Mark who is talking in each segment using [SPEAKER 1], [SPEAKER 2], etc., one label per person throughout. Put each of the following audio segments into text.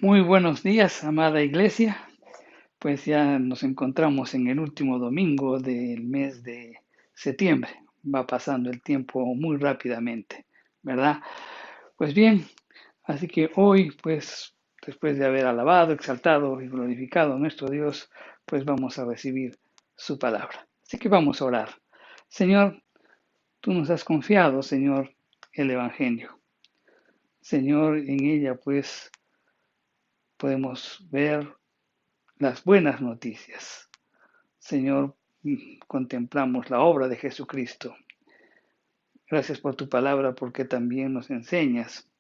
[SPEAKER 1] Muy buenos días, amada iglesia. Pues ya nos encontramos en el último domingo del mes de septiembre. Va pasando el tiempo muy rápidamente, ¿verdad? Pues bien, así que hoy, pues después de haber alabado, exaltado y glorificado a nuestro Dios, pues vamos a recibir su palabra. Así que vamos a orar. Señor, tú nos has confiado, Señor, el Evangelio. Señor, en ella pues podemos ver las buenas noticias. Señor, contemplamos la obra de Jesucristo. Gracias por tu palabra porque también nos enseñas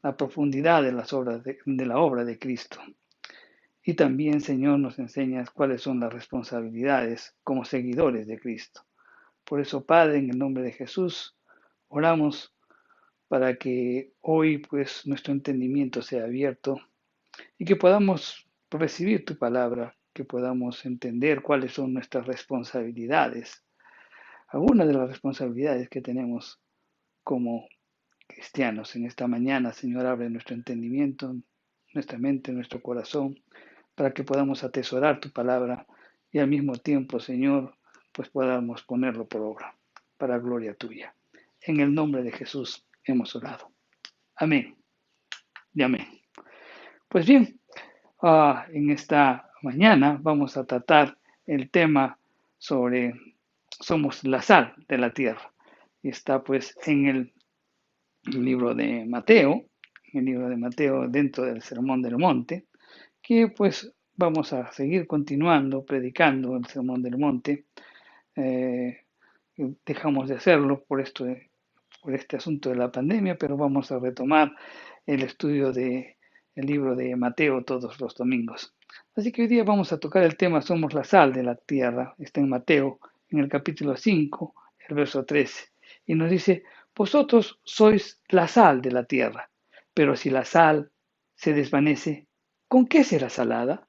[SPEAKER 1] la profundidad de las obras de la obra de Cristo. Y también, Señor, nos enseñas cuáles son las responsabilidades como seguidores de Cristo. Por eso, Padre, en el nombre de Jesús, oramos para que hoy pues nuestro entendimiento sea abierto y que podamos recibir tu palabra, que podamos entender cuáles son nuestras responsabilidades, algunas de las responsabilidades que tenemos como cristianos. En esta mañana, Señor, abre nuestro entendimiento, nuestra mente, nuestro corazón, para que podamos atesorar tu palabra y al mismo tiempo, Señor, pues podamos ponerlo por obra, para gloria tuya. En el nombre de Jesús hemos orado. Amén y amén. Pues bien, en esta mañana vamos a tratar el tema sobre somos la sal de la tierra. Y está pues en el libro de Mateo, el libro de Mateo dentro del Sermón del Monte, que pues vamos a seguir continuando predicando el Sermón del Monte. Eh, Dejamos de hacerlo por este asunto de la pandemia, pero vamos a retomar el estudio del libro de Mateo todos los domingos. Así que hoy día vamos a tocar el tema Somos la sal de la tierra. Está en Mateo, en el capítulo 5, el verso 13. Y nos dice, vosotros sois la sal de la tierra, pero si la sal se desvanece, ¿con qué será salada?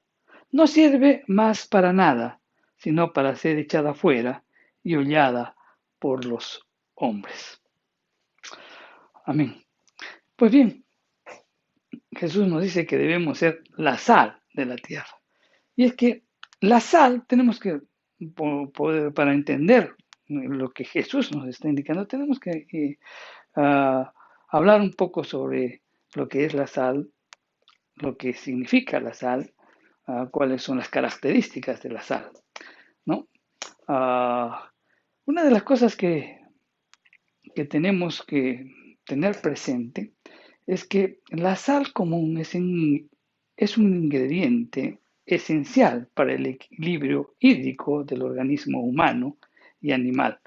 [SPEAKER 1] No sirve más para nada, sino para ser echada fuera y hollada por los hombres. Amén. Pues bien, Jesús nos dice que debemos ser la sal de la tierra. Y es que la sal tenemos que poder, para entender lo que Jesús nos está indicando, tenemos que hablar un poco sobre lo que es la sal, lo que significa la sal, cuáles son las características de la sal, ¿no? Uh, una de las cosas que tenemos que tener presente es que la sal común es un ingrediente esencial para el equilibrio hídrico del organismo humano y animal,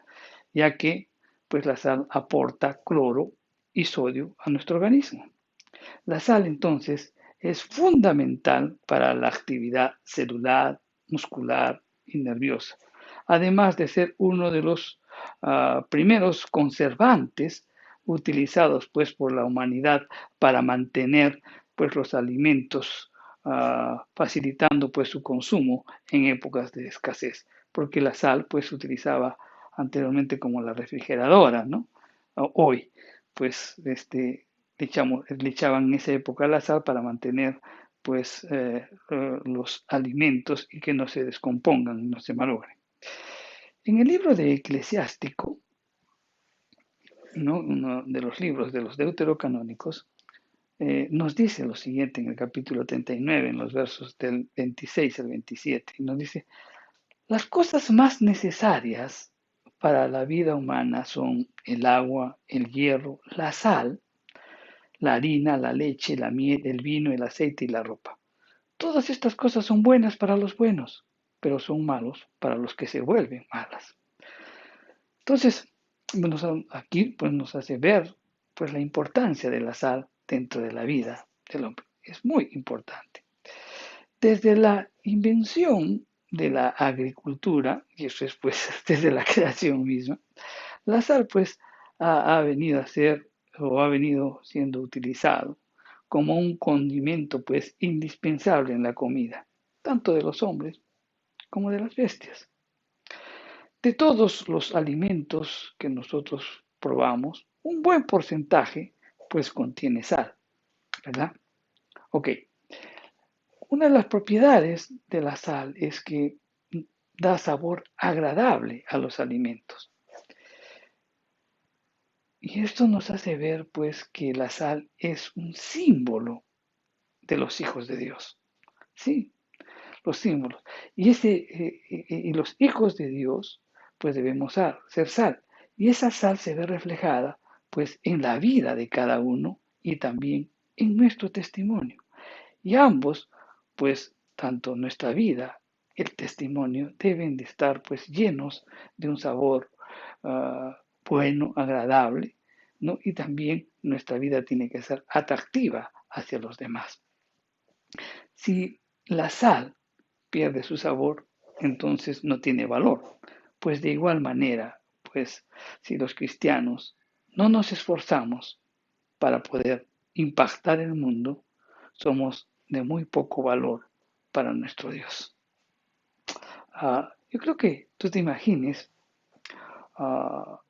[SPEAKER 1] ya que pues la sal aporta cloro y sodio a nuestro organismo. La sal entonces es fundamental para la actividad celular, muscular y nerviosa, además de ser uno de los primeros conservantes utilizados pues por la humanidad para mantener pues los alimentos, facilitando pues su consumo en épocas de escasez, porque la sal pues se utilizaba anteriormente como la refrigeradora, ¿no? Hoy pues le echaban en esa época la sal para mantener pues los alimentos y que no se descompongan, no se malogren. En el libro de Eclesiástico, ¿no? Uno de los libros de los deuterocanónicos, nos dice lo siguiente en el capítulo 39, en los versos del 26 al 27, y nos dice, las cosas más necesarias para la vida humana son el agua, el hierro, la sal, la harina, la leche, la miel, el vino, el aceite y la ropa. Todas estas cosas son buenas para los buenos, pero son malos para los que se vuelven malas. Entonces, aquí pues, nos hace ver pues, la importancia de la sal dentro de la vida del hombre. Es muy importante. Desde la invención de la agricultura, y eso es pues desde la creación misma, la sal pues ha venido a ser o ha venido siendo utilizado como un condimento pues indispensable en la comida, tanto de los hombres como de las bestias. De todos los alimentos que nosotros probamos, un buen porcentaje pues contiene sal, ¿verdad? Ok, una de las propiedades de la sal es que da sabor agradable a los alimentos. Y esto nos hace ver, pues, que la sal es un símbolo de los hijos de Dios. Sí, los símbolos. Y los hijos de Dios, pues debemos ser sal. Y esa sal se ve reflejada, pues, en la vida de cada uno y también en nuestro testimonio. Y ambos, pues, tanto nuestra vida, el testimonio, deben de estar, pues, llenos de un sabor bueno, agradable, ¿no? Y también nuestra vida tiene que ser atractiva hacia los demás. Si la sal pierde su sabor, entonces no tiene valor. Pues de igual manera, pues si los cristianos no nos esforzamos para poder impactar el mundo, somos de muy poco valor para nuestro Dios. Yo creo que tú te imagines ah,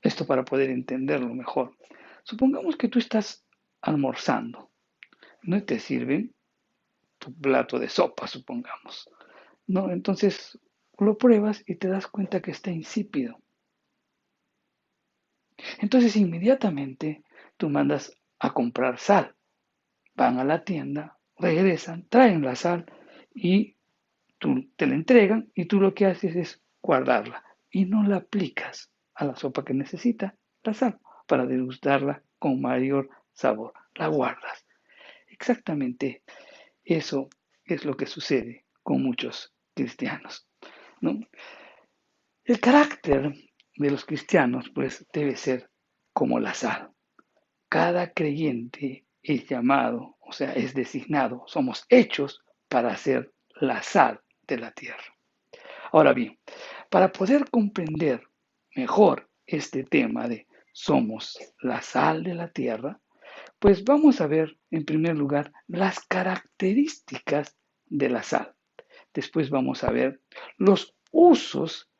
[SPEAKER 1] esto para poder entenderlo mejor. Supongamos que tú estás almorzando, ¿no? Y te sirven tu plato de sopa, supongamos. ¿No? Entonces lo pruebas y te das cuenta que está insípido. Entonces inmediatamente tú mandas a comprar sal. Van a la tienda, regresan, traen la sal y tú te la entregan y tú lo que haces es guardarla y no la aplicas a la sopa que necesita la sal para degustarla con mayor sabor. La guardas. Exactamente eso es lo que sucede con muchos cristianos, ¿no? El carácter de los cristianos, pues, debe ser como la sal. Cada creyente es llamado, o sea, es designado, somos hechos para ser la sal de la tierra. Ahora bien, para poder comprender mejor este tema de somos la sal de la tierra, pues vamos a ver en primer lugar las características de la sal. Después vamos a ver los usos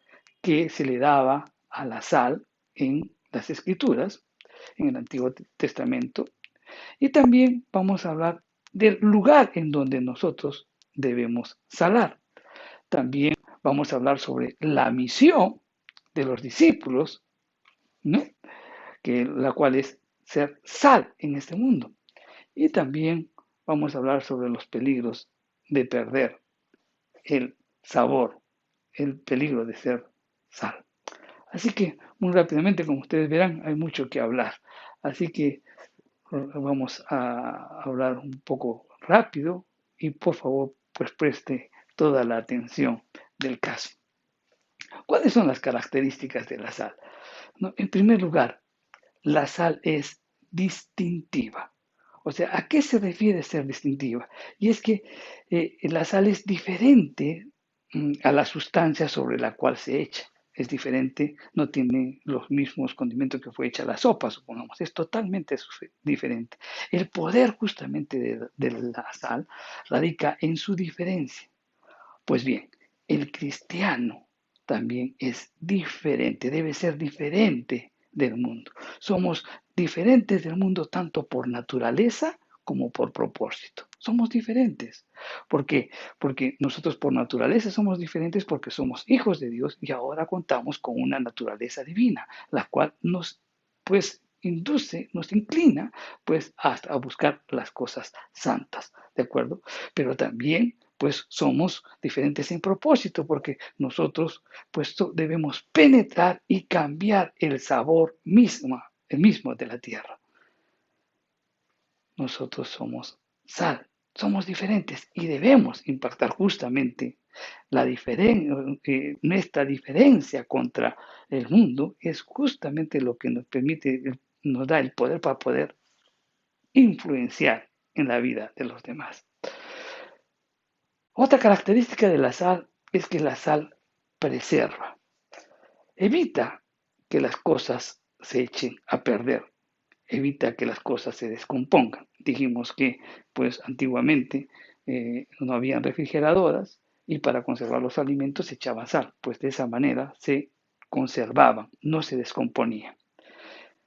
[SPEAKER 1] que se le daba a la sal en las escrituras, en el Antiguo Testamento. Y también vamos a hablar del lugar en donde nosotros debemos salar. También vamos a hablar sobre la misión de los discípulos, ¿no? La cual es ser sal en este mundo. Y también vamos a hablar sobre los peligros de perder el sabor, el peligro de ser sal. Así que muy rápidamente, como ustedes verán, hay mucho que hablar. Así que vamos a hablar un poco rápido y por favor, pues preste toda la atención del caso. ¿Cuáles son las características de la sal? ¿No? En primer lugar, la sal es distintiva. O sea, ¿a qué se refiere ser distintiva? Y es que la sal es diferente a la sustancia sobre la cual se echa. Es diferente, no tiene los mismos condimentos que fue hecha la sopa, supongamos. Es totalmente diferente. El poder justamente de la sal radica en su diferencia. Pues bien, el cristiano también es diferente, debe ser diferente del mundo. Somos diferentes del mundo tanto por naturaleza como por propósito. Somos diferentes. ¿Por qué? Porque nosotros por naturaleza somos diferentes porque somos hijos de Dios y ahora contamos con una naturaleza divina, la cual nos, pues, induce, nos inclina, pues, hasta a buscar las cosas santas, ¿de acuerdo? Pero también pues somos diferentes en propósito, porque nosotros pues debemos penetrar y cambiar el sabor mismo, el mismo de la tierra. Nosotros somos sal, somos diferentes y debemos impactar justamente nuestra diferencia contra el mundo es justamente lo que nos permite, nos da el poder para poder influenciar en la vida de los demás. Otra característica de la sal es que la sal preserva, evita que las cosas se echen a perder, evita que las cosas se descompongan. Dijimos que pues antiguamente no habían refrigeradoras y para conservar los alimentos se echaba sal, pues de esa manera se conservaban, no se descomponían.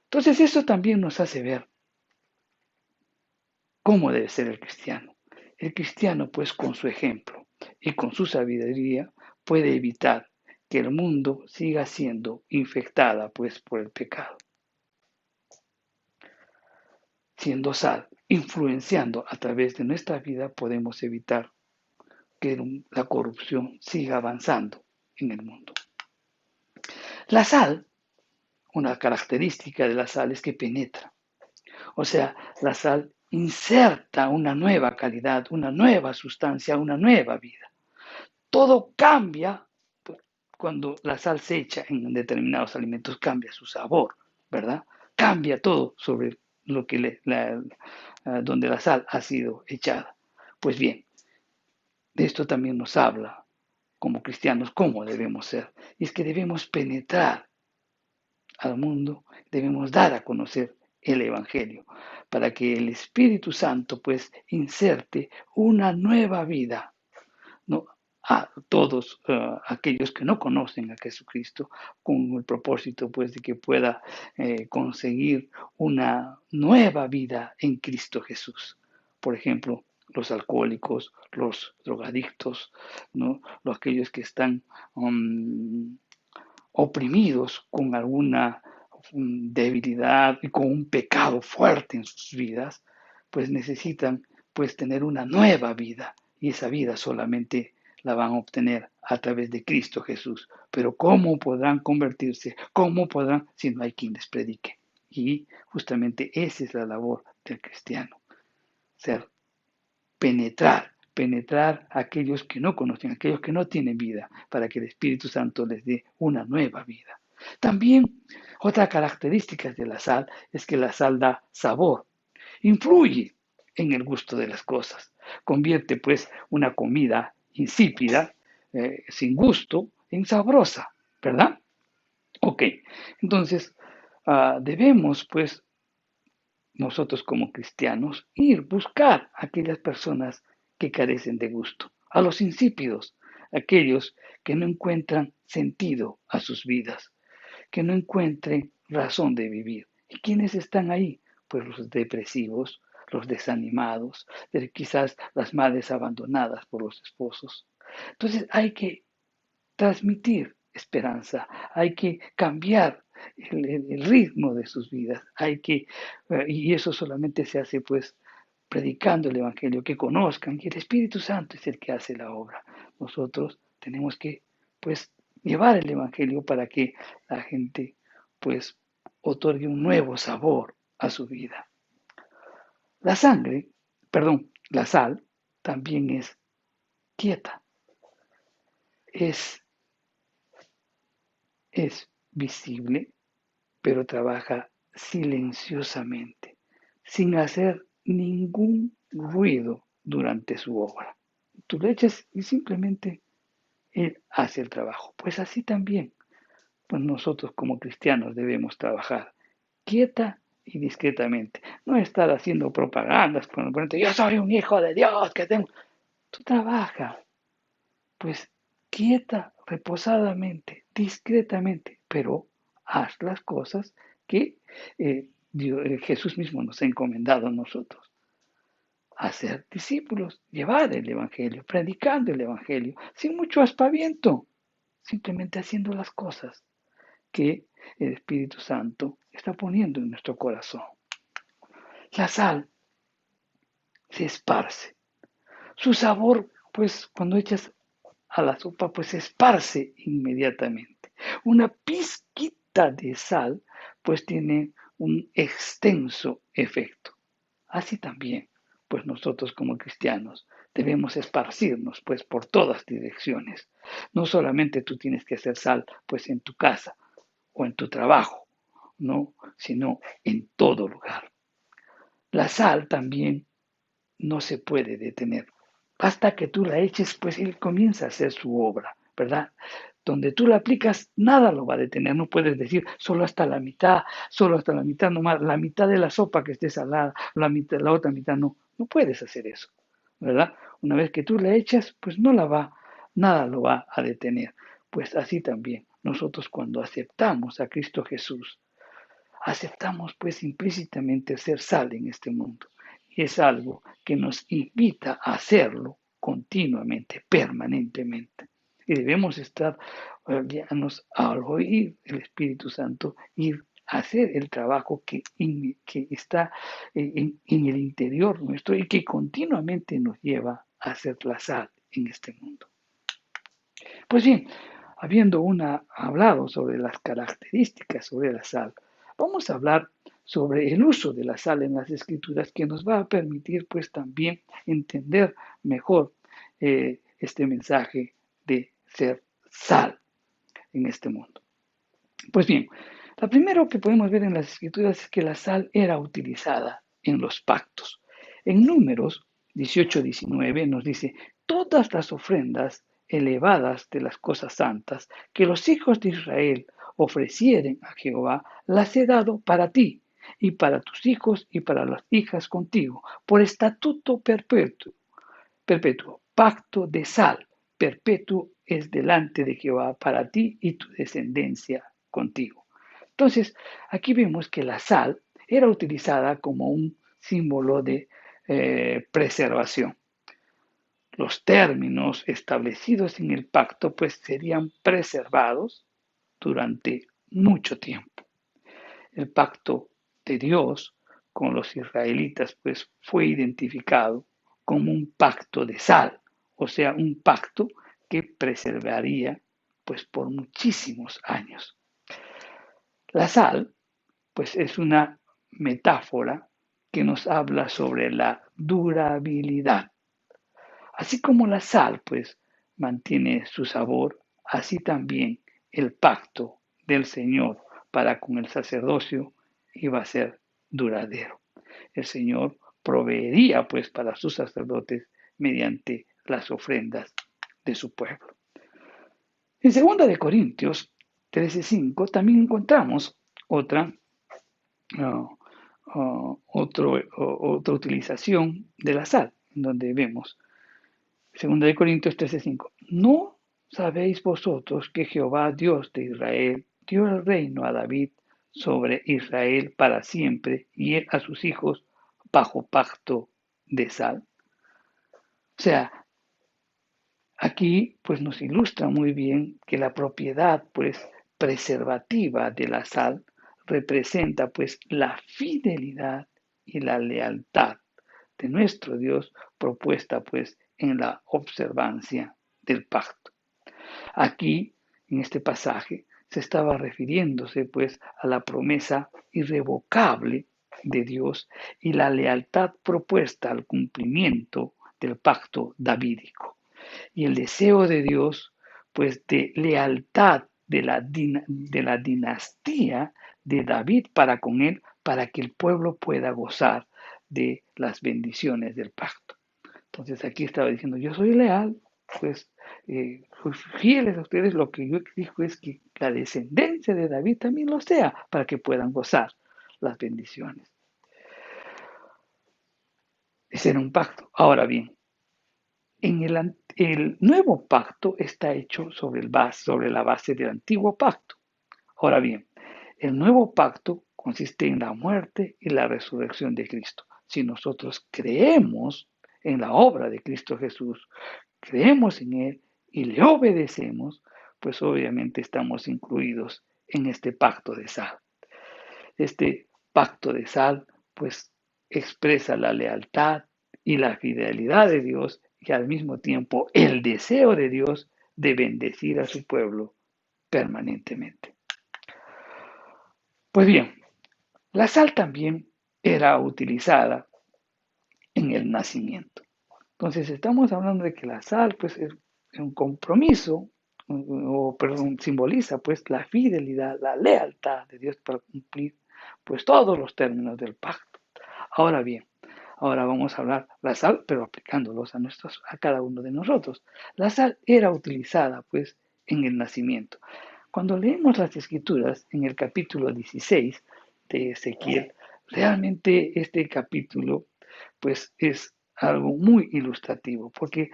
[SPEAKER 1] Entonces eso también nos hace ver cómo debe ser el cristiano. El cristiano, pues, con su ejemplo y con su sabiduría, puede evitar que el mundo siga siendo infectada, pues, por el pecado. Siendo sal, influenciando a través de nuestra vida, podemos evitar que la corrupción siga avanzando en el mundo. La sal, una característica de la sal es que penetra. O sea, la sal inserta una nueva calidad, una nueva sustancia, una nueva vida. Todo cambia cuando la sal se echa en determinados alimentos, cambia su sabor, ¿verdad? Cambia todo sobre lo que donde la sal ha sido echada. Pues bien, de esto también nos habla como cristianos cómo debemos ser. Y es que debemos penetrar al mundo, debemos dar a conocer el Evangelio, para que el Espíritu Santo pues inserte una nueva vida, ¿no? A todos aquellos que no conocen a Jesucristo, con el propósito pues de que pueda conseguir una nueva vida en Cristo Jesús. Por ejemplo, los alcohólicos, los drogadictos, ¿no? Los aquellos que están oprimidos con alguna debilidad y con un pecado fuerte en sus vidas, pues necesitan pues tener una nueva vida y esa vida solamente la van a obtener a través de Cristo Jesús. Pero ¿cómo podrán convertirse? ¿Cómo podrán si no hay quien les predique? Y justamente esa es la labor del cristiano, ser penetrar a aquellos que no conocen, a aquellos que no tienen vida, para que el Espíritu Santo les dé una nueva vida. También otra característica de la sal es que la sal da sabor, influye en el gusto de las cosas, convierte pues una comida insípida, sin gusto, en sabrosa, ¿verdad? Ok, entonces debemos pues nosotros como cristianos buscar a aquellas personas que carecen de gusto, a los insípidos, aquellos que no encuentran sentido a sus vidas, que no encuentren razón de vivir. ¿Y quiénes están ahí? Pues los depresivos, los desanimados, quizás las madres abandonadas por los esposos. Entonces hay que transmitir esperanza, hay que cambiar el ritmo de sus vidas, y eso solamente se hace pues predicando el Evangelio, que conozcan que el Espíritu Santo es el que hace la obra. Nosotros tenemos que pues llevar el Evangelio para que la gente pues otorgue un nuevo sabor a su vida. La sal también es quieta, es, es visible, pero trabaja silenciosamente, sin hacer ningún ruido durante su obra. Tú le echas y simplemente Él hace el trabajo. Pues así también, pues nosotros como cristianos debemos trabajar quieta y discretamente. No estar haciendo propagandas con el ponente, yo soy un hijo de Dios, que tengo. Tú trabaja, pues quieta, reposadamente, discretamente, pero haz las cosas que Jesús mismo nos ha encomendado a nosotros. Hacer discípulos, llevar el Evangelio, predicando el Evangelio, sin mucho aspaviento, simplemente haciendo las cosas que el Espíritu Santo está poniendo en nuestro corazón. La sal se esparce. Su sabor, pues cuando echas a la sopa, pues se esparce inmediatamente. Una pizquita de sal, pues tiene un extenso efecto. Así también, pues nosotros como cristianos debemos esparcirnos pues por todas direcciones. No solamente tú tienes que hacer sal pues en tu casa o en tu trabajo, no, sino en todo lugar. La sal también no se puede detener. Hasta que tú la eches, pues él comienza a hacer su obra, ¿verdad? Donde tú la aplicas, nada lo va a detener. No puedes decir solo hasta la mitad nomás, la mitad de la sopa que esté salada, la otra mitad no. No puedes hacer eso, ¿verdad? Una vez que tú la echas, pues nada lo va a detener. Pues así también, nosotros cuando aceptamos a Cristo Jesús, aceptamos pues implícitamente ser sal en este mundo. es algo que nos invita a hacerlo continuamente, permanentemente. Y debemos estar guiarnos al oír el Espíritu Santo y hacer el trabajo que está en el interior nuestro y que continuamente nos lleva a hacer la sal en este mundo. Pues bien, habiendo hablado sobre las características sobre la sal, vamos a hablar sobre el uso de la sal en las escrituras que nos va a permitir pues también entender mejor este mensaje de ser sal en este mundo. Pues bien, lo primero que podemos ver en las escrituras es que la sal era utilizada en los pactos. En Números 18-19 nos dice, todas las ofrendas elevadas de las cosas santas que los hijos de Israel ofrecieren a Jehová, las he dado para ti y para tus hijos y para las hijas contigo, por estatuto perpetuo, pacto de sal, perpetuo es delante de Jehová para ti y tu descendencia contigo. Entonces, aquí vemos que la sal era utilizada como un símbolo de preservación. Los términos establecidos en el pacto pues serían preservados durante mucho tiempo. El pacto de Dios con los israelitas pues fue identificado como un pacto de sal, o sea, un pacto que preservaría pues por muchísimos años. La sal pues es una metáfora que nos habla sobre la durabilidad. Así como la sal pues mantiene su sabor, así también el pacto del Señor para con el sacerdocio iba a ser duradero. El Señor proveería pues para sus sacerdotes mediante las ofrendas de su pueblo. En 2 de Corintios 13:5 también encontramos otra otra utilización de la sal, donde vemos 2 de Corintios 13:5. ¿No sabéis vosotros que Jehová, Dios de Israel, dio el reino a David sobre Israel para siempre y él a sus hijos bajo pacto de sal? O sea, aquí pues nos ilustra muy bien que la propiedad pues preservativa de la sal representa pues la fidelidad y la lealtad de nuestro Dios propuesta pues en la observancia del pacto. Aquí, en este pasaje, se estaba refiriéndose pues a la promesa irrevocable de Dios y la lealtad propuesta al cumplimiento del pacto davídico. Y el deseo de Dios pues de lealtad de la dinastía de David para con él, para que el pueblo pueda gozar de las bendiciones del pacto. Entonces aquí estaba diciendo, yo soy leal, pues fieles a ustedes, lo que yo digo es que la descendencia de David también lo sea, para que puedan gozar las bendiciones. Ese era un pacto. Ahora bien, en el nuevo pacto está hecho sobre la base del antiguo pacto. Ahora bien, el nuevo pacto consiste en la muerte y la resurrección de Cristo. Si nosotros creemos en la obra de Cristo Jesús, creemos en Él y le obedecemos, pues obviamente estamos incluidos en este pacto de sal. Este pacto de sal, pues expresa la lealtad y la fidelidad de Dios y al mismo tiempo el deseo de Dios de bendecir a su pueblo permanentemente. Pues bien, la sal también era utilizada en el nacimiento. Entonces estamos hablando de que la sal pues es un compromiso, perdón, simboliza pues la fidelidad, la lealtad de Dios para cumplir pues todos los términos del pacto. Ahora bien, ahora vamos a hablar la sal, pero aplicándolos a cada uno de nosotros. La sal era utilizada pues en el nacimiento. Cuando leemos las escrituras en el capítulo 16 de Ezequiel, realmente este capítulo pues es algo muy ilustrativo, porque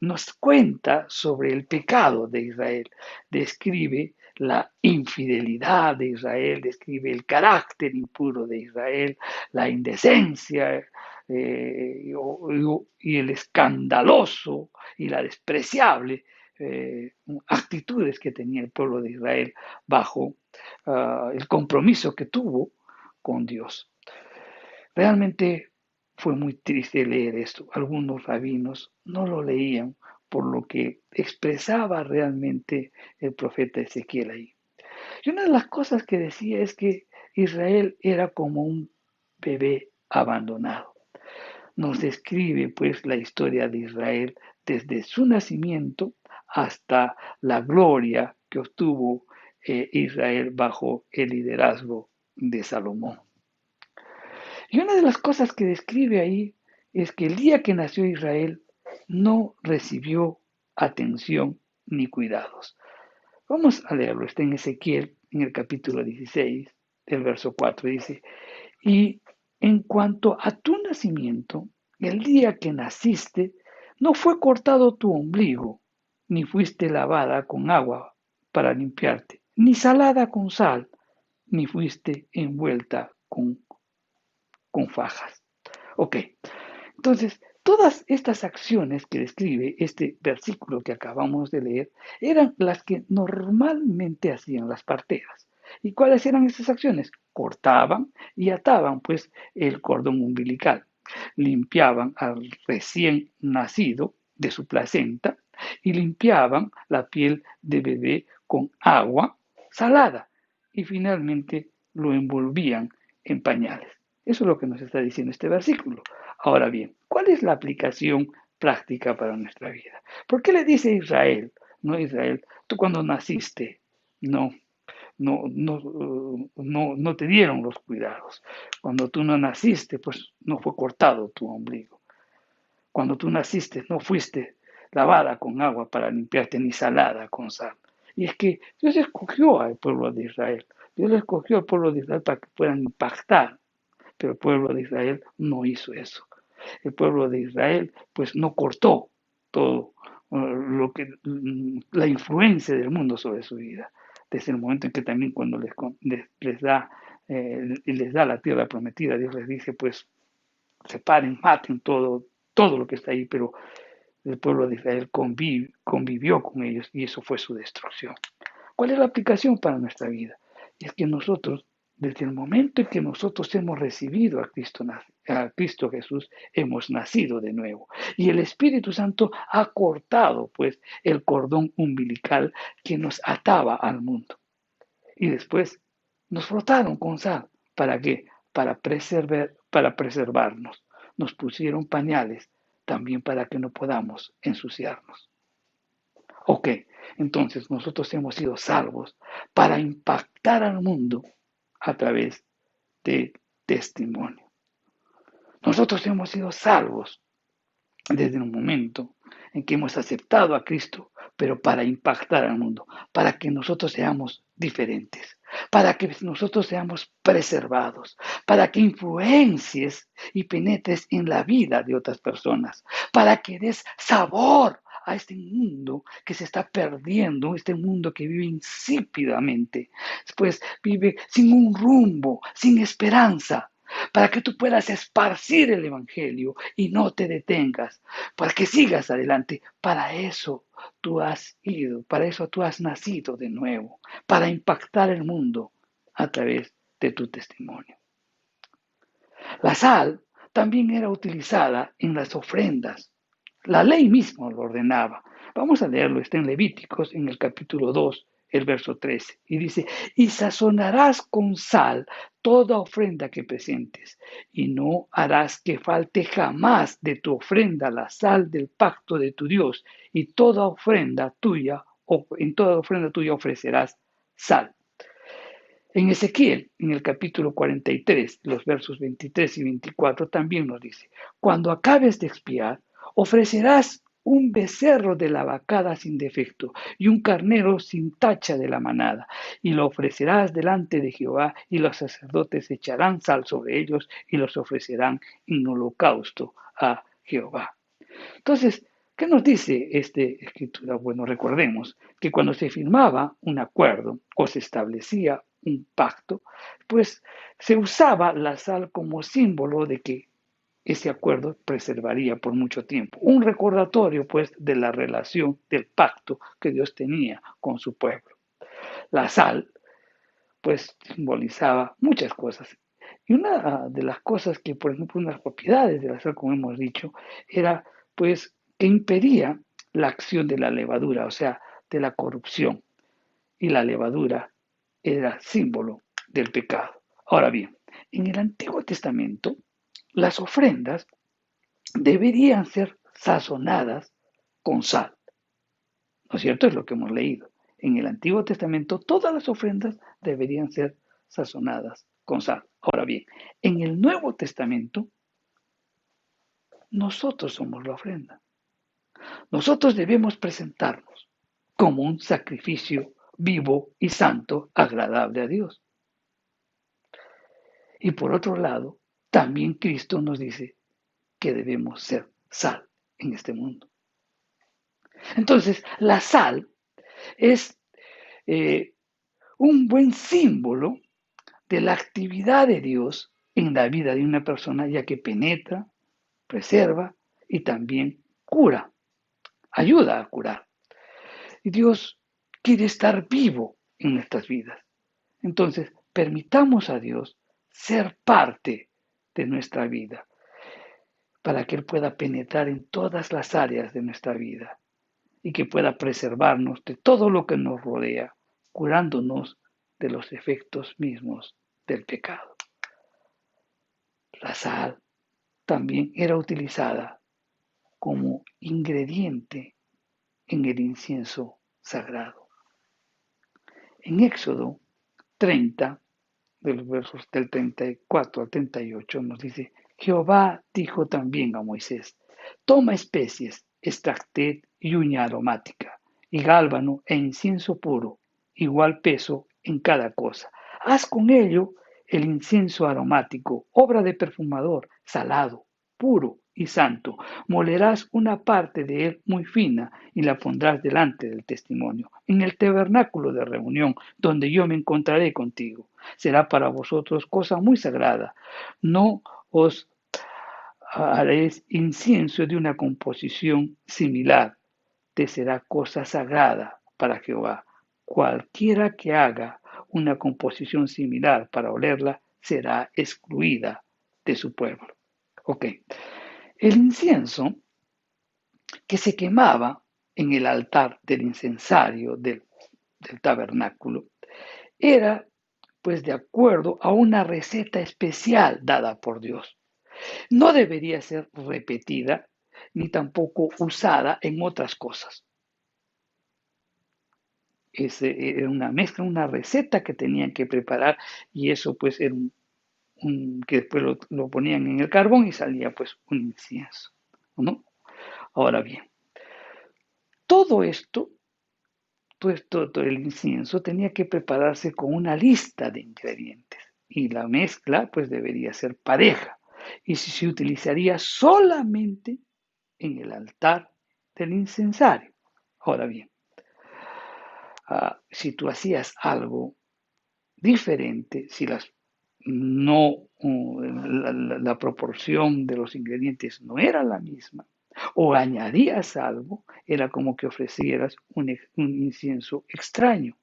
[SPEAKER 1] nos cuenta sobre el pecado de Israel, describe la infidelidad de Israel, describe el carácter impuro de Israel, la indecencia y el escandaloso y la despreciable actitudes que tenía el pueblo de Israel bajo el compromiso que tuvo con Dios. Realmente fue muy triste leer esto. Algunos rabinos no lo leían por lo que expresaba realmente el profeta Ezequiel ahí. Y una de las cosas que decía es que Israel era como un bebé abandonado. Nos describe pues la historia de Israel desde su nacimiento hasta la gloria que obtuvo Israel bajo el liderazgo de Salomón. Y una de las cosas que describe ahí es que el día que nació Israel no recibió atención ni cuidados. Vamos a leerlo, está en Ezequiel, en el capítulo 16, del verso 4, dice, y en cuanto a tu nacimiento, el día que naciste, no fue cortado tu ombligo, ni fuiste lavada con agua para limpiarte, ni salada con sal, ni fuiste envuelta con fajas. Ok, entonces, todas estas acciones que describe este versículo que acabamos de leer eran las que normalmente hacían las parteras. ¿Y cuáles eran estas acciones? Cortaban y ataban pues el cordón umbilical, limpiaban al recién nacido de su placenta y limpiaban la piel de bebé con agua salada y finalmente lo envolvían en pañales. Eso es lo que nos está diciendo este versículo. Ahora bien, ¿cuál es la aplicación práctica para nuestra vida? ¿Por qué le dice Israel? No, Israel, tú cuando naciste no, no te dieron los cuidados. Cuando tú no naciste, pues no fue cortado tu ombligo. Cuando tú naciste, no fuiste lavada con agua para limpiarte ni salada con sal. Y es que Dios escogió al pueblo de Israel. Dios escogió al pueblo de Israel para que puedan impactar, pero el pueblo de Israel no hizo eso. El pueblo de Israel pues no cortó todo lo que la influencia del mundo sobre su vida. Desde el momento en que también cuando les da la tierra prometida, Dios les dice pues separen, maten todo lo que está ahí, pero el pueblo de Israel convivió con ellos y eso fue su destrucción. ¿Cuál es la aplicación para nuestra vida? Es que nosotros, desde el momento en que nosotros hemos recibido a Cristo Jesús, hemos nacido de nuevo. Y el Espíritu Santo ha cortado, pues, el cordón umbilical que nos ataba al mundo. Y después nos frotaron con sal. ¿Para qué? Para preservarnos. Nos pusieron pañales también para que no podamos ensuciarnos. Ok, entonces nosotros hemos sido salvos para impactar al mundo a través de testimonio. Nosotros hemos sido salvos desde un momento en que hemos aceptado a Cristo, pero para impactar al mundo, para que nosotros seamos diferentes, para que nosotros seamos preservados, para que influencies y penetres en la vida de otras personas, para que des sabor a este mundo que se está perdiendo, este mundo que vive insípidamente, pues vive sin un rumbo, sin esperanza, para que tú puedas esparcir el Evangelio y no te detengas, para que sigas adelante. Para eso tú has ido, para eso tú has nacido de nuevo, para impactar el mundo a través de tu testimonio. La sal también era utilizada en las ofrendas. La ley misma lo ordenaba. Vamos a leerlo, está en Levíticos, en el capítulo 2, el verso 13, y dice, y sazonarás con sal toda ofrenda que presentes, y no harás que falte jamás de tu ofrenda la sal del pacto de tu Dios, y toda ofrenda tuya, en toda ofrenda tuya ofrecerás sal. En Ezequiel, en el capítulo 43, los versos 23 y 24, también nos dice, cuando acabes de expiar, ofrecerás un becerro de la vacada sin defecto y un carnero sin tacha de la manada, y lo ofrecerás delante de Jehová, y los sacerdotes echarán sal sobre ellos y los ofrecerán en holocausto a Jehová. Entonces, ¿Qué nos dice esta escritura? Bueno, recordemos que cuando se firmaba un acuerdo o se establecía un pacto, pues se usaba la sal como símbolo de que ese acuerdo preservaría por mucho tiempo. Un recordatorio, pues, de la relación, del pacto que Dios tenía con su pueblo. La sal, pues, simbolizaba muchas cosas. Y una de las cosas que, por ejemplo, una de las propiedades de la sal, como hemos dicho, era, pues, que impedía la acción de la levadura, o sea, de la corrupción. Y la levadura era símbolo del pecado. Ahora bien, en el Antiguo Testamento, las ofrendas deberían ser sazonadas con sal. ¿No es cierto? Es lo que hemos leído. En el Antiguo Testamento todas las ofrendas deberían ser sazonadas con sal. Ahora bien, en el Nuevo Testamento nosotros somos la ofrenda. Nosotros debemos presentarnos como un sacrificio vivo y santo, agradable a Dios. Y por otro lado, también Cristo nos dice que debemos ser sal en este mundo. Entonces, la sal es eh, un buen símbolo de la actividad de Dios en la vida de una persona, ya que penetra, preserva y también cura, ayuda a curar. Y Dios quiere estar vivo en nuestras vidas. Entonces, permitamos a Dios ser parte de nuestra vida para que Él pueda penetrar en todas las áreas de nuestra vida y que pueda preservarnos de todo lo que nos rodea, curándonos de los efectos mismos del pecado. La sal también era utilizada como ingrediente en el incienso sagrado. En Éxodo 30, de los versos del 34 al 38, nos dice, Jehová dijo también a Moisés, toma especies, estractet y uña aromática, y gálbano e incienso puro, igual peso en cada cosa. Haz con ello el incienso aromático, obra de perfumador, salado, puro y santo. Molerás una parte de él muy fina y la pondrás delante del testimonio, en el tabernáculo de reunión, donde yo me encontraré contigo. Será para vosotros cosa muy sagrada. No os haréis incienso de una composición similar. Te será cosa sagrada para Jehová. Cualquiera que haga una composición similar para olerla será excluida de su pueblo. Ok. El incienso que se quemaba en el altar del incensario del tabernáculo era pues de acuerdo a una receta especial dada por Dios. No debería ser repetida ni tampoco usada en otras cosas. Era una mezcla, una receta que tenían que preparar y eso pues era que después lo ponían en el carbón y salía pues un incienso, ¿no? Ahora bien, todo esto, todo el incienso tenía que prepararse con una lista de ingredientes y la mezcla pues debería ser pareja y se utilizaría solamente en el altar del incensario. Ahora bien, si tú hacías algo diferente, si no, la proporción de los ingredientes no era la misma, o añadías algo, era como que ofrecieras un incienso extraño,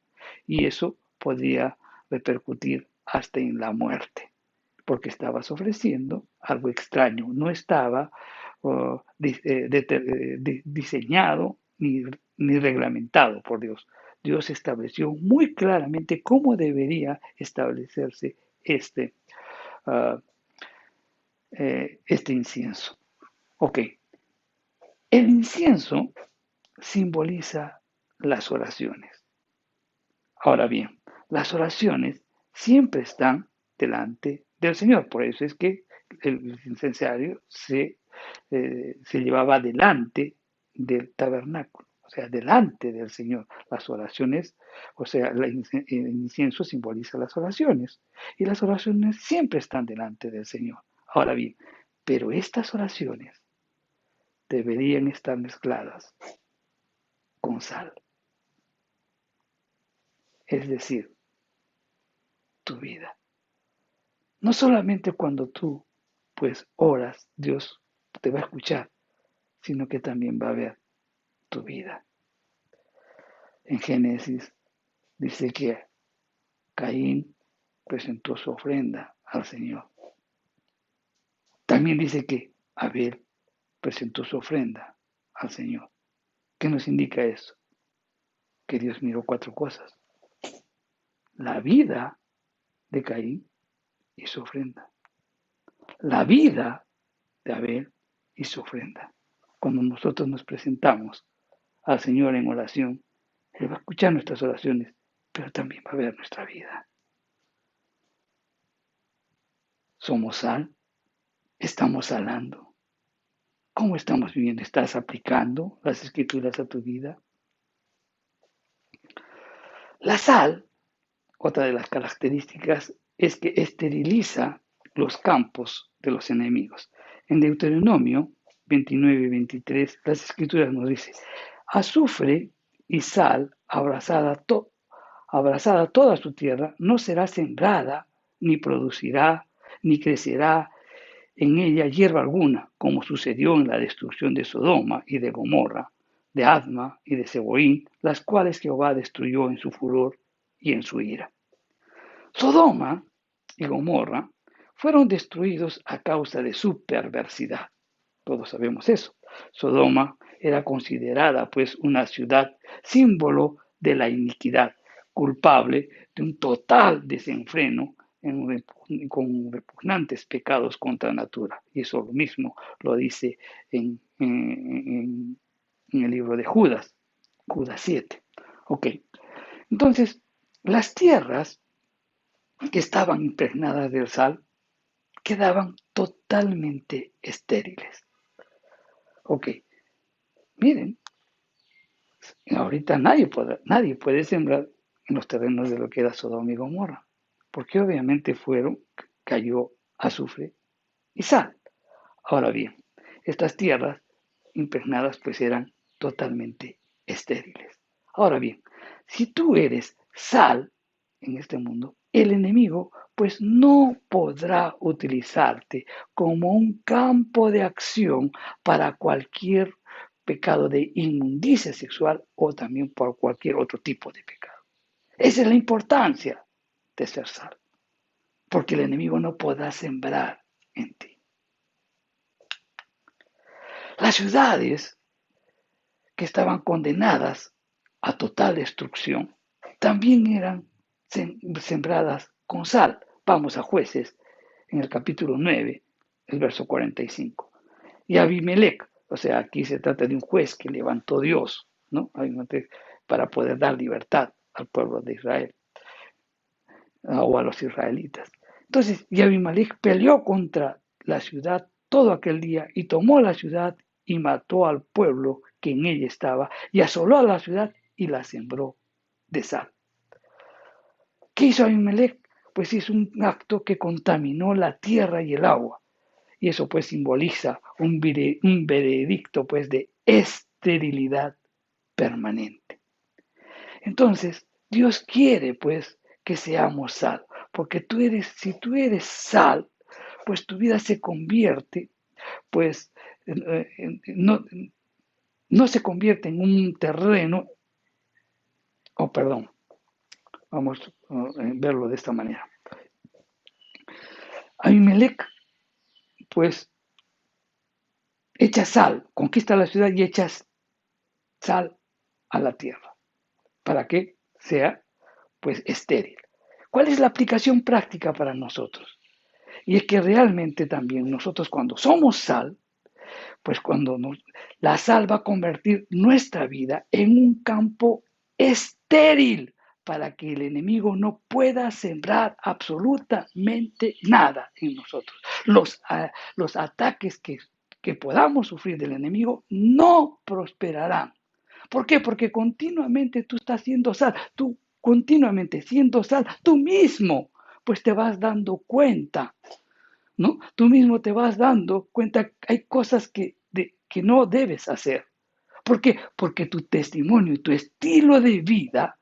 [SPEAKER 1] y eso podría repercutir hasta en la muerte, porque estabas ofreciendo algo extraño, no estaba diseñado ni reglamentado por Dios. Dios estableció muy claramente cómo debería establecerse uh, este incienso. Ok, el incienso simboliza las oraciones. Ahora bien, las oraciones siempre están delante del Señor, por eso es que el incensario se llevaba delante del tabernáculo, o sea, delante del Señor. Las oraciones, o sea, el incienso simboliza las oraciones y las oraciones siempre están delante del Señor. Ahora bien, pero estas oraciones deberían estar mezcladas con sal. Es decir, tu vida. No solamente cuando tú, pues, oras, Dios te va a escuchar, sino que también va a ver tu vida. En Génesis dice que Caín presentó su ofrenda al Señor. También dice que Abel presentó su ofrenda al Señor. ¿Qué nos indica eso? Que Dios miró 4 cosas. La vida de Caín y su ofrenda. La vida de Abel y su ofrenda. Cuando nosotros nos presentamos al Señor en oración, Él va a escuchar nuestras oraciones, pero también va a ver nuestra vida. Somos sal, estamos salando. ¿Cómo estamos viviendo? ¿Estás aplicando las escrituras a tu vida? La sal, otra de las características, es que esteriliza los campos de los enemigos. En Deuteronomio 29 y 23, las escrituras nos dicen, azufre y sal abrazada toda su tierra, no será sembrada, ni producirá, ni crecerá en ella hierba alguna, como sucedió en la destrucción de Sodoma y de Gomorra, de Adma y de Seboín, las cuales Jehová destruyó en su furor y en su ira. Sodoma y Gomorra fueron destruidos a causa de su perversidad. Todos sabemos eso. Sodoma era considerada pues una ciudad símbolo de la iniquidad, culpable de un total desenfreno con repugnantes pecados contra natura. Y eso lo mismo lo dice en el libro de Judas, Judas 7. Ok, entonces las tierras que estaban impregnadas del sal quedaban totalmente estériles. Ok, miren, ahorita nadie puede sembrar en los terrenos de lo que era Sodoma y Gomorra, porque obviamente cayó azufre y sal. Ahora bien, estas tierras impregnadas pues eran totalmente estériles. Ahora bien, si tú eres sal en este mundo, el enemigo pues no podrá utilizarte como un campo de acción para cualquier pecado de inmundicia sexual o también por cualquier otro tipo de pecado. Esa es la importancia de ser sal, porque el enemigo no podrá sembrar en ti. Las ciudades que estaban condenadas a total destrucción también eran sembradas con sal. Vamos a Jueces, en el capítulo 9, el verso 45. Y Abimelech, o sea, aquí se trata de un juez que levantó Dios, ¿no? Para poder dar libertad al pueblo de Israel o a los israelitas. Entonces, y Abimelech peleó contra la ciudad todo aquel día y tomó la ciudad y mató al pueblo que en ella estaba y asoló a la ciudad y la sembró de sal. ¿Qué hizo Abimelech? Pues hizo un acto que contaminó la tierra y el agua. Y eso pues simboliza un veredicto pues de esterilidad permanente. Entonces, Dios quiere pues que seamos sal, porque si tú eres sal, pues tu vida se convierte, pues no se convierte en un terreno, vamos a verlo de esta manera. Abimelech, pues, echa sal, conquista la ciudad y echa sal a la tierra, para que sea, pues, estéril. ¿Cuál es la aplicación práctica para nosotros? Y es que realmente también nosotros cuando somos sal, pues la sal va a convertir nuestra vida en un campo estéril para que el enemigo no pueda sembrar absolutamente nada en nosotros. Los ataques que podamos sufrir del enemigo no prosperarán. ¿Por qué? Porque continuamente tú estás siendo sal, tú continuamente siendo sal, tú mismo, pues te vas dando cuenta, ¿no? Tú mismo te vas dando cuenta que hay cosas que que no debes hacer. ¿Por qué? Porque tu testimonio y tu estilo de vida,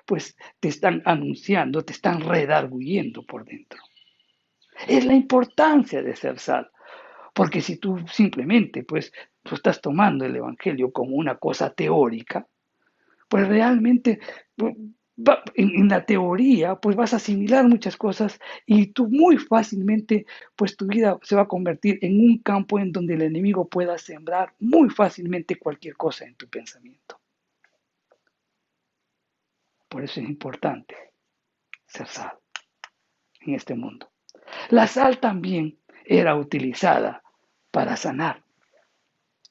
[SPEAKER 1] pues te están anunciando, te están redarguyendo por dentro. Es la importancia de ser sal. Porque si tú simplemente, pues, tú estás tomando el Evangelio como una cosa teórica, pues realmente pues, en la teoría, pues vas a asimilar muchas cosas y tú muy fácilmente, pues tu vida se va a convertir en un campo en donde el enemigo pueda sembrar muy fácilmente cualquier cosa en tu pensamiento. Por eso es importante ser sal en este mundo. La sal también era utilizada para sanar.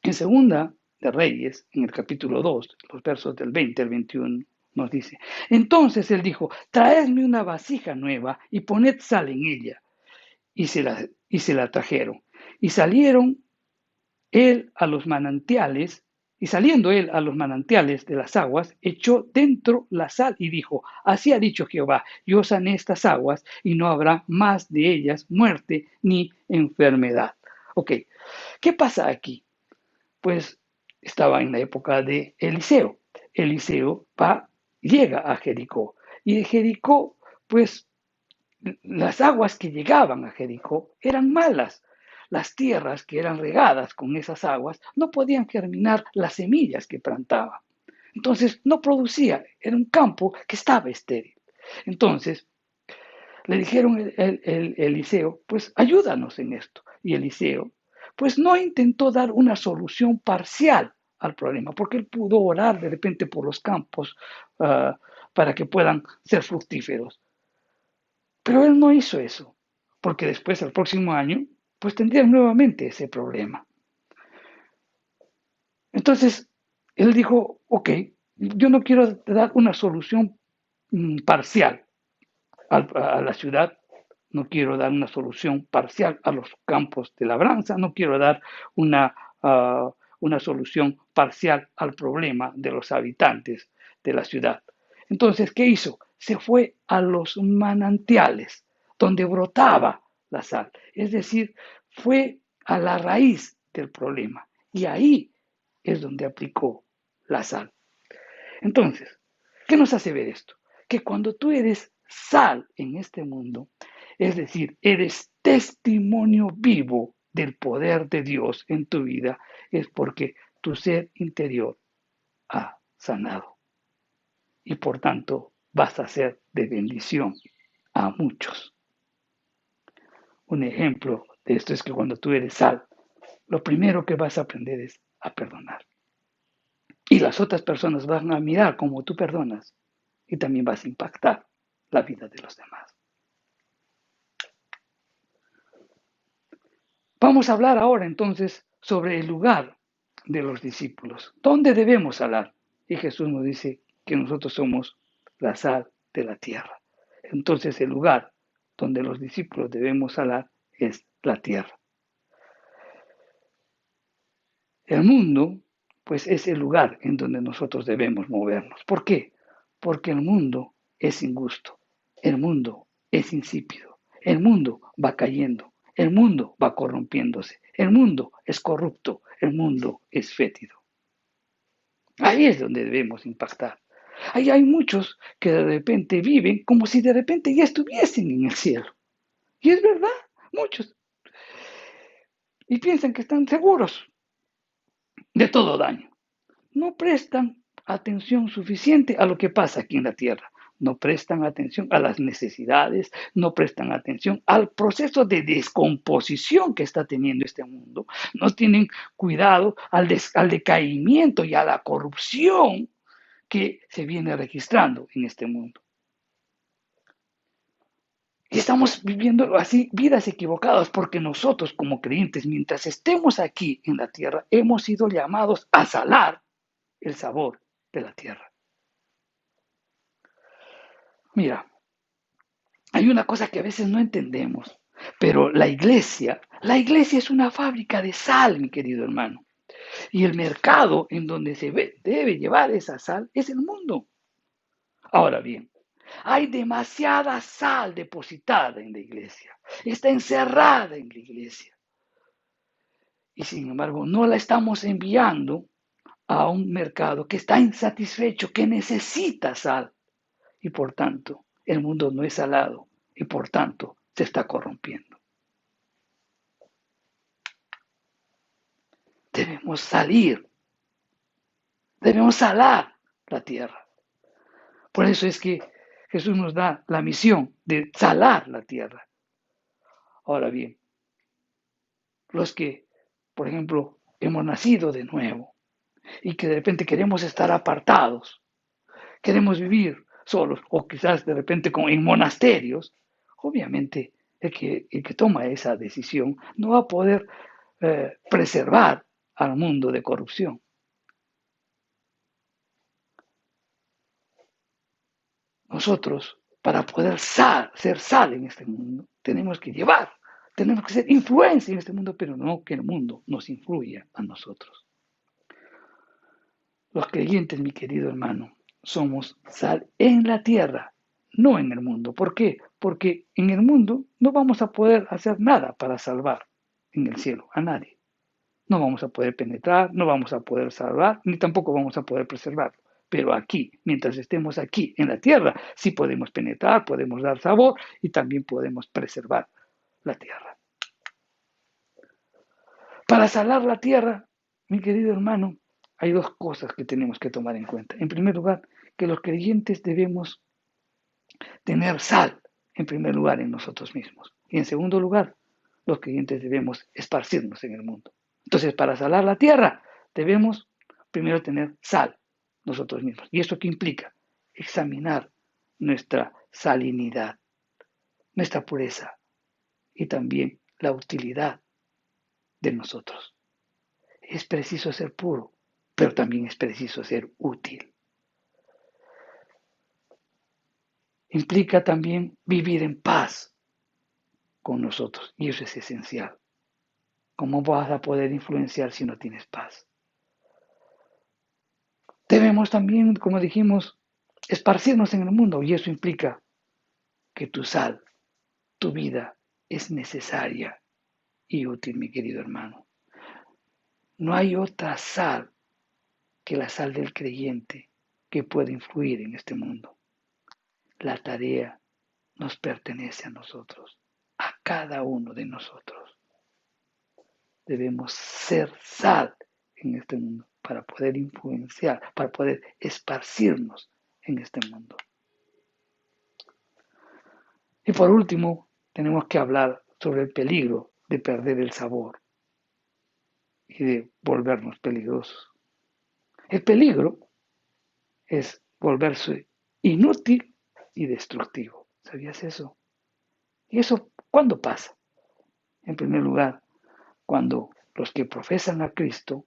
[SPEAKER 1] En segunda de Reyes, en el capítulo 2, los versos del 20 al 21, nos dice, entonces él dijo, traedme una vasija nueva y poned sal en ella. Y se la trajeron. Y salieron él a los manantiales, y saliendo él a los manantiales de las aguas, echó dentro la sal y dijo, así ha dicho Jehová, yo sané estas aguas y no habrá más de ellas muerte ni enfermedad. Ok, ¿qué pasa aquí? Pues estaba en la época de Eliseo. Eliseo llega a Jericó y de Jericó, pues las aguas que llegaban a Jericó eran malas. Las tierras que eran regadas con esas aguas no podían germinar las semillas que plantaba. Entonces no producía, era un campo que estaba estéril. Entonces le dijeron Eliseo, pues ayúdanos en esto. Y Eliseo, pues no intentó dar una solución parcial al problema, porque él pudo orar de repente por los campos para que puedan ser fructíferos. Pero él no hizo eso, porque después, el próximo año, pues tendrían nuevamente ese problema. Entonces, él dijo, ok, yo no quiero dar una solución parcial a la ciudad, no quiero dar una solución parcial a los campos de labranza, no quiero dar una solución parcial al problema de los habitantes de la ciudad. Entonces, ¿qué hizo? Se fue a los manantiales donde brotaba la sal, es decir, fue a la raíz del problema y ahí es donde aplicó la sal. Entonces, ¿qué nos hace ver esto? Que cuando tú eres sal en este mundo, es decir, eres testimonio vivo del poder de Dios en tu vida, es porque tu ser interior ha sanado. Y por tanto vas a ser de bendición a muchos. Un ejemplo de esto es que cuando tú eres sal, lo primero que vas a aprender es a perdonar. Y las otras personas van a mirar cómo tú perdonas y también vas a impactar la vida de los demás. Vamos a hablar ahora entonces sobre el lugar de los discípulos. ¿Dónde debemos salar? Y Jesús nos dice que nosotros somos la sal de la tierra. Entonces el lugar donde los discípulos debemos salar es la tierra. El mundo, pues es el lugar en donde nosotros debemos movernos. ¿Por qué? Porque el mundo es injusto, el mundo es insípido, el mundo va cayendo, el mundo va corrompiéndose, el mundo es corrupto, el mundo es fétido. Ahí es donde debemos impactar. Ahí hay muchos que de repente viven como si de repente ya estuviesen en el cielo. Y es verdad, muchos. Y piensan que están seguros de todo daño. No prestan atención suficiente a lo que pasa aquí en la tierra. No prestan atención a las necesidades, no prestan atención al proceso de descomposición que está teniendo este mundo, no tienen cuidado al decaimiento y a la corrupción que se viene registrando en este mundo. Y estamos viviendo así vidas equivocadas porque nosotros como creyentes, mientras estemos aquí en la tierra, hemos sido llamados a salar el sabor de la tierra. Mira, hay una cosa que a veces no entendemos, pero la iglesia es una fábrica de sal, mi querido hermano. Y el mercado en donde debe llevar esa sal es el mundo. Ahora bien, hay demasiada sal depositada en la iglesia. Está encerrada en la iglesia. Y sin embargo, no la estamos enviando a un mercado que está insatisfecho, que necesita sal. Y por tanto, el mundo no es salado y por tanto se está corrompiendo. Debemos salir, debemos salar la tierra. Por eso es que Jesús nos da la misión de salar la tierra. Ahora bien, los que, por ejemplo, hemos nacido de nuevo y que de repente queremos estar apartados, queremos vivir solos o quizás de repente como en monasterios, obviamente el que toma esa decisión no va a poder preservar al mundo de corrupción. Nosotros, para poder ser sal en este mundo, tenemos que ser influencia en este mundo, pero no que el mundo nos influya a nosotros. Los creyentes, mi querido hermano, somos sal en la tierra, no en el mundo. ¿Por qué? Porque en el mundo no vamos a poder hacer nada para salvar en el cielo a nadie. No vamos a poder penetrar, no vamos a poder salvar, ni tampoco vamos a poder preservarlo. Pero aquí, mientras estemos aquí en la tierra, sí podemos penetrar, podemos dar sabor y también podemos preservar la tierra. Para salar la tierra, mi querido hermano, hay dos cosas que tenemos que tomar en cuenta. En primer lugar, que los creyentes debemos tener sal, en primer lugar, en nosotros mismos. Y en segundo lugar, los creyentes debemos esparcirnos en el mundo. Entonces, para salar la tierra, debemos primero tener sal nosotros mismos. ¿Y eso qué implica? Examinar nuestra salinidad, nuestra pureza y también la utilidad de nosotros. Es preciso ser puro, pero también es preciso ser útil. Implica también vivir en paz con nosotros y eso es esencial. ¿Cómo vas a poder influenciar si no tienes paz? Debemos también, como dijimos, esparcirnos en el mundo y eso implica que tu sal, tu vida es necesaria y útil, mi querido hermano. No hay otra sal que la sal del creyente que pueda influir en este mundo. La tarea nos pertenece a nosotros, a cada uno de nosotros. Debemos ser sal en este mundo para poder influenciar, para poder esparcirnos en este mundo. Y por último, tenemos que hablar sobre el peligro de perder el sabor y de volvernos peligrosos. El peligro es volverse inútil y destructivo. ¿Sabías eso? ¿Y eso cuándo pasa? En primer lugar, cuando los que profesan a Cristo,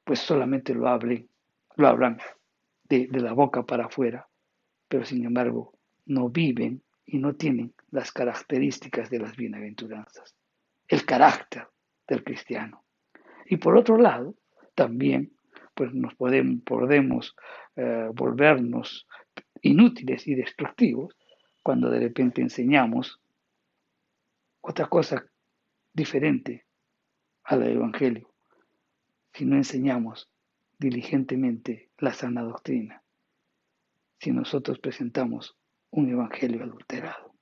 [SPEAKER 1] pues solamente lo hablan de la boca para afuera, pero sin embargo no viven y no tienen las características de las bienaventuranzas, el carácter del cristiano. Y por otro lado, también pues nos podemos volvernos inútiles y destructivos cuando de repente enseñamos otra cosa diferente al Evangelio, si no enseñamos diligentemente la sana doctrina, si nosotros presentamos un Evangelio adulterado.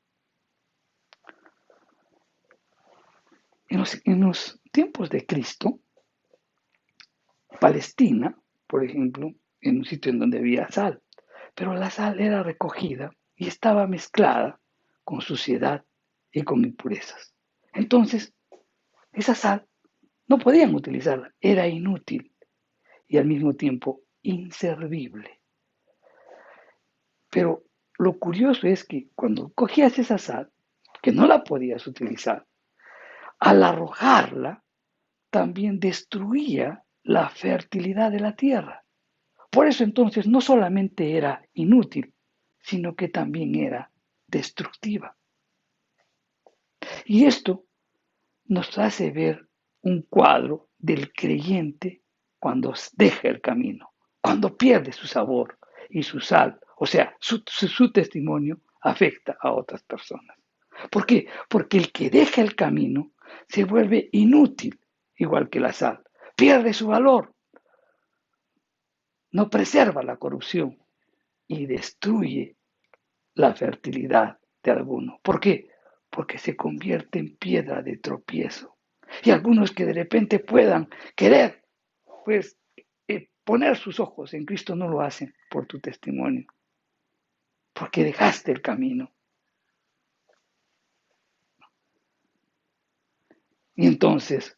[SPEAKER 1] En los tiempos de Cristo, Palestina, por ejemplo, en un sitio en donde había sal, pero la sal era recogida y estaba mezclada con suciedad y con impurezas. Entonces, esa sal no podían utilizarla, era inútil y al mismo tiempo inservible. Pero lo curioso es que cuando cogías esa sal, que no la podías utilizar, al arrojarla, también destruía la fertilidad de la tierra. Por eso entonces no solamente era inútil, sino que también era destructiva. Y esto nos hace ver un cuadro del creyente cuando deja el camino, cuando pierde su sabor y su sal, o sea, su testimonio afecta a otras personas. ¿Por qué? Porque el que deja el camino se vuelve inútil igual que la sal. Pierde su valor, no preserva la corrupción y destruye la fertilidad de alguno. ¿Por qué? Porque se convierte en piedra de tropiezo. Y algunos que de repente puedan querer, pues, poner sus ojos en Cristo no lo hacen por tu testimonio, porque dejaste el camino. Y entonces,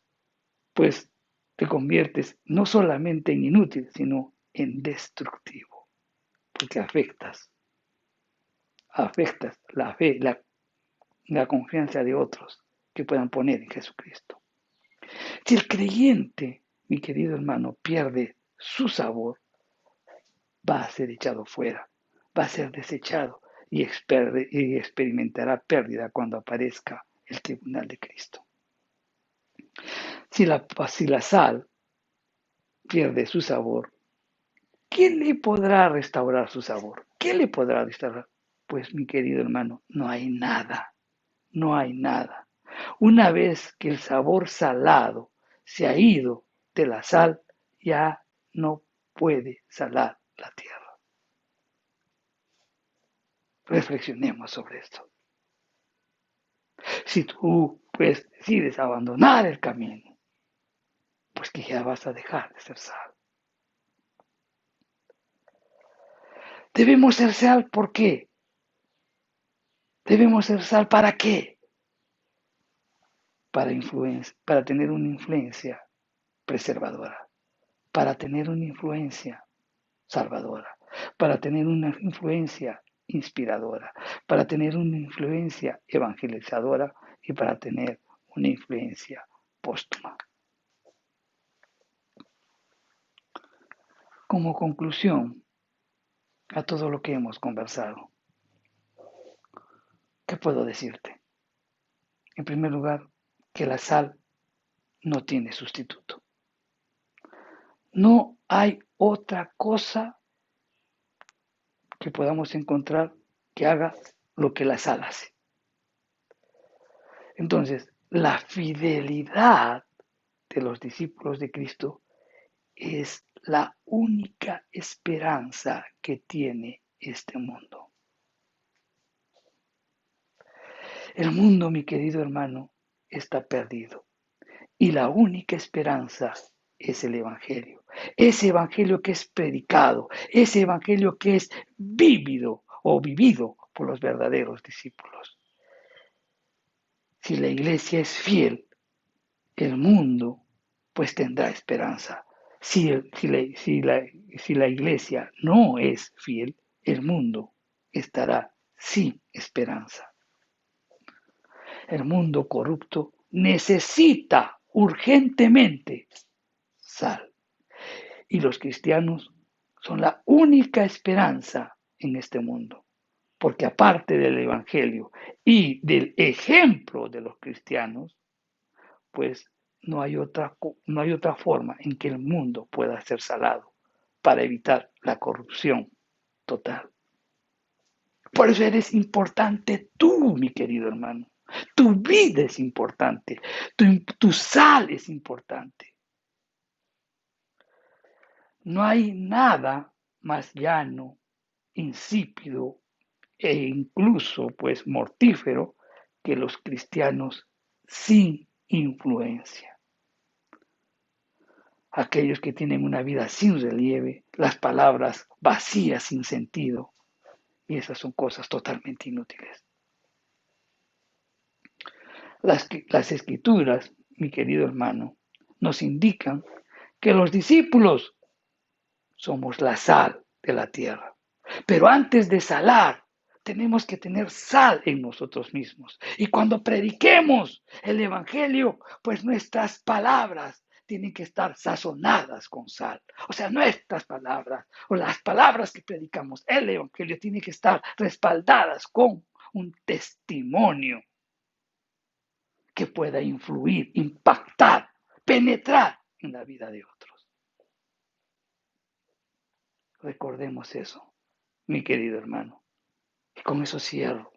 [SPEAKER 1] pues, te conviertes no solamente en inútil, sino en destructivo, porque afectas la fe, la confianza de otros que puedan poner en Jesucristo. Si el creyente, mi querido hermano, pierde su sabor, va a ser echado fuera, va a ser desechado y experimentará pérdida cuando aparezca el tribunal de Cristo. Si la sal pierde su sabor, ¿quién le podrá restaurar su sabor? ¿Qué le podrá restaurar? Pues mi querido hermano, no hay nada, no hay nada. Una vez que el sabor salado se ha ido de la sal, ya no puede salar la tierra. Reflexionemos sobre esto. Si tú pues decides abandonar el camino, pues que ya vas a dejar de ser sal. Debemos ser sal, ¿por qué? Debemos ser sal, ¿para qué? Para tener una influencia preservadora, para tener una influencia salvadora, para tener una influencia inspiradora, para tener una influencia evangelizadora y para tener una influencia póstuma. Como conclusión a todo lo que hemos conversado, ¿qué puedo decirte? En primer lugar, que la sal no tiene sustituto. No hay otra cosa que podamos encontrar que haga lo que la sal hace. Entonces, la fidelidad de los discípulos de Cristo es la única esperanza que tiene este mundo. El mundo, mi querido hermano, está perdido y la única esperanza es el Evangelio. Ese Evangelio que es predicado, ese Evangelio que es vivido por los verdaderos discípulos. Si la iglesia es fiel, el mundo pues tendrá esperanza. Si la iglesia no es fiel, el mundo estará sin esperanza. El mundo corrupto necesita urgentemente sal. Y los cristianos son la única esperanza en este mundo. Porque aparte del Evangelio y del ejemplo de los cristianos, pues no hay otra forma en que el mundo pueda ser salado para evitar la corrupción total. Por eso eres importante tú, mi querido hermano. Tu vida es importante, tu sal es importante. No hay nada más llano, insípido e incluso pues mortífero que los cristianos sin influencia. Aquellos que tienen una vida sin relieve, las palabras vacías sin sentido, y esas son cosas totalmente inútiles. Las escrituras, mi querido hermano, nos indican que los discípulos somos la sal de la tierra. Pero antes de salar, tenemos que tener sal en nosotros mismos. Y cuando prediquemos el Evangelio, pues nuestras palabras tienen que estar sazonadas con sal. O sea, nuestras palabras o las palabras que predicamos, el Evangelio, tienen que estar respaldadas con un testimonio que pueda influir, impactar, penetrar en la vida de otros. Recordemos eso, mi querido hermano. Y con eso cierro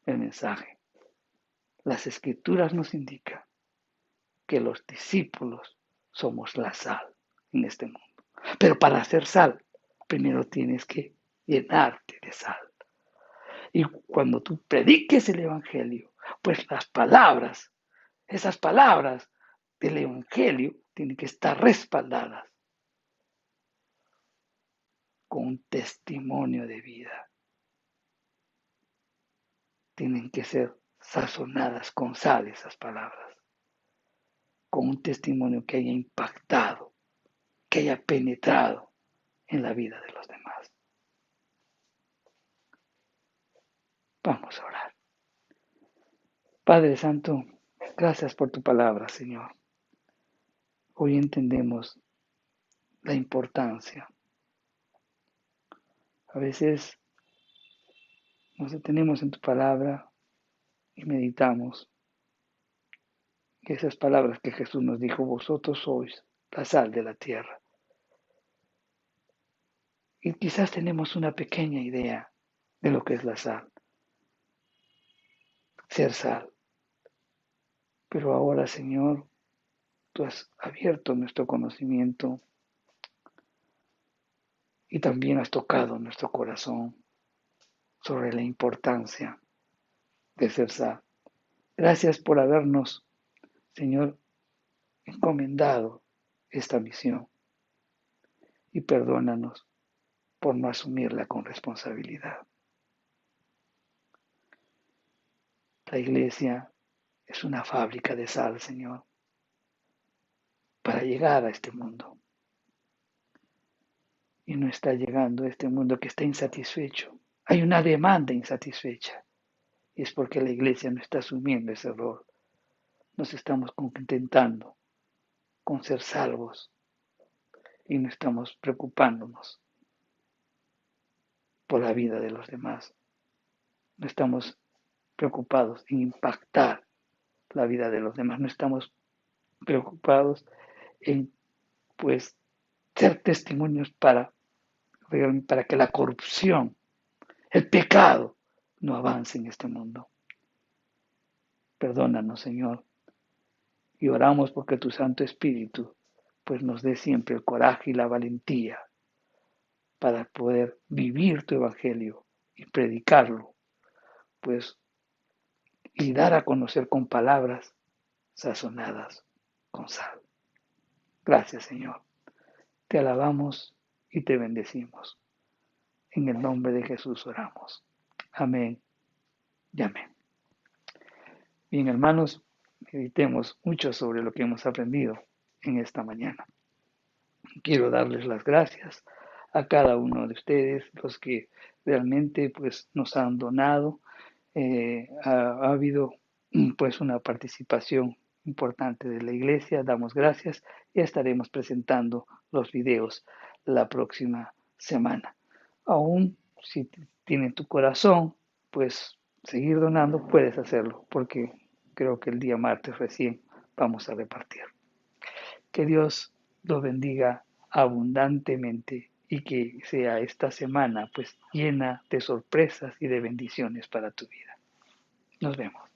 [SPEAKER 1] el mensaje. Las escrituras nos indican que los discípulos somos la sal en este mundo. Pero para hacer sal, primero tienes que llenarte de sal. Y cuando tú prediques el Evangelio, pues las palabras, esas palabras del Evangelio tienen que estar respaldadas con un testimonio de vida. Tienen que ser sazonadas con sal esas palabras, con un testimonio que haya impactado, que haya penetrado en la vida de los demás. Vamos a orar. Padre Santo, gracias por tu palabra, Señor. Hoy entendemos la importancia. A veces nos detenemos en tu palabra y meditamos que esas palabras que Jesús nos dijo, vosotros sois la sal de la tierra. Y quizás tenemos una pequeña idea de lo que es la sal, ser sal. Pero ahora, Señor, tú has abierto nuestro conocimiento y también has tocado nuestro corazón sobre la importancia de ser sal. Gracias por habernos, Señor, encomendado esta misión y perdónanos por no asumirla con responsabilidad. La iglesia es una fábrica de sal, Señor, para llegar a este mundo. Y no está llegando a este mundo que está insatisfecho. Hay una demanda insatisfecha. Y es porque la iglesia no está asumiendo ese rol. Nos estamos contentando con ser salvos y no estamos preocupándonos por la vida de los demás. No estamos preocupados en impactar la vida de los demás. No estamos preocupados en, pues, ser testimonios para que la corrupción, el pecado, no avance en este mundo. Perdónanos, Señor, y oramos porque tu Santo Espíritu pues nos dé siempre el coraje y la valentía para poder vivir tu evangelio y predicarlo, pues, y dar a conocer con palabras sazonadas con sal. Gracias, Señor. Te alabamos y te bendecimos. En el nombre de Jesús oramos. Amén y amén. Bien, hermanos, meditemos mucho sobre lo que hemos aprendido en esta mañana. Quiero darles las gracias a cada uno de ustedes, los que realmente pues nos han donado. Ha habido pues una participación importante de la iglesia. Damos gracias y estaremos presentando los videos la próxima semana. Aún si tiene tu corazón, pues seguir donando, puedes hacerlo, porque creo que el día martes recién vamos a repartir. Que Dios los bendiga abundantemente y que sea esta semana pues llena de sorpresas y de bendiciones para tu vida. Nos vemos.